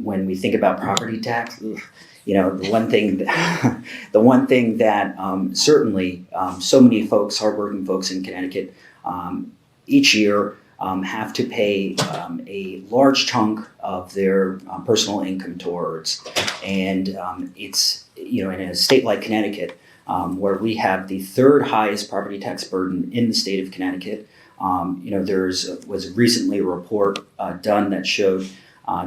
when we think about property tax, the one thing that certainly so many folks, hardworking folks in Connecticut, each year have to pay a large chunk of their personal income towards. And it's, in a state like Connecticut, where we have the third highest property tax burden in the state of Connecticut. Was recently a report done that showed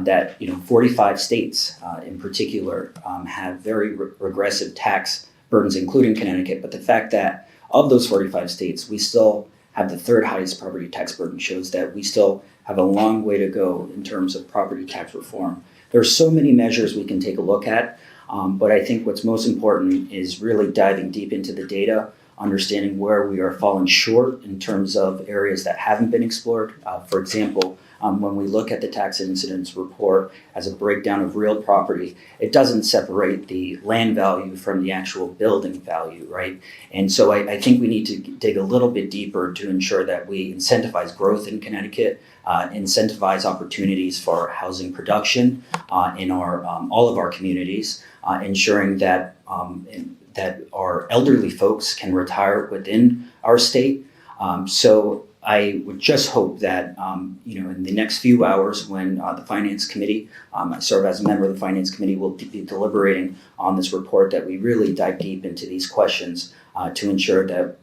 that 45 states in particular have very regressive tax burdens, including Connecticut. But the fact that of those 45 states, we still have the third highest property tax burden shows that we still have a long way to go in terms of property tax reform. There are so many measures we can take a look at, but I think what's most important is really diving deep into the data, understanding where we are falling short in terms of areas that haven't been explored. For example, when we look at the tax incidence report as a breakdown of real property, it doesn't separate the land value from the actual building value, right? And so I think we need to dig a little bit deeper to ensure that we incentivize growth in Connecticut, incentivize opportunities for housing production in all of our communities, ensuring that that our elderly folks can retire within our state. So I would just hope that, in the next few hours when the Finance Committee, I serve as a member of the Finance Committee, will be deliberating on this report, that we really dive deep into these questions to ensure that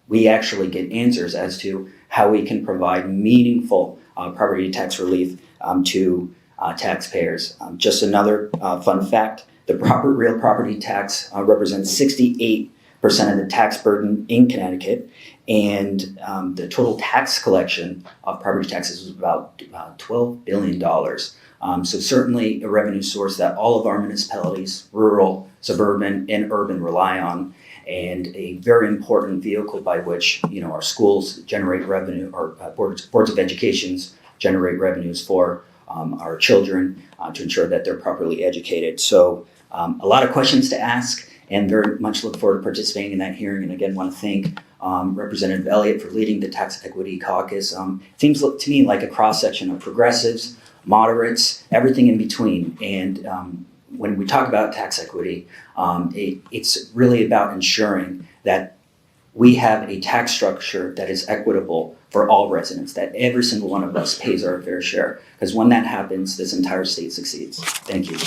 we actually get answers as to how we can provide meaningful property tax relief to taxpayers. Just another fun fact, the real property tax represents 68% of the tax burden in Connecticut, and the total tax collection of property taxes was about $12 billion. So certainly a revenue source that all of our municipalities, rural, suburban, and urban, rely on, and a very important vehicle by which our schools generate revenue, or boards of educations generate revenues for our children to ensure that they're properly educated. So a lot of questions to ask, and very much look forward to participating in that hearing. And again, want to thank Representative Elliott for leading the Tax Equity Caucus. Seems to me like a cross-section of progressives, moderates, everything in between. And when we talk about tax equity, it's really about ensuring that we have a tax structure that is equitable for all residents, that every single one of us pays our fair share. Because when that happens, this entire state succeeds. Thank you.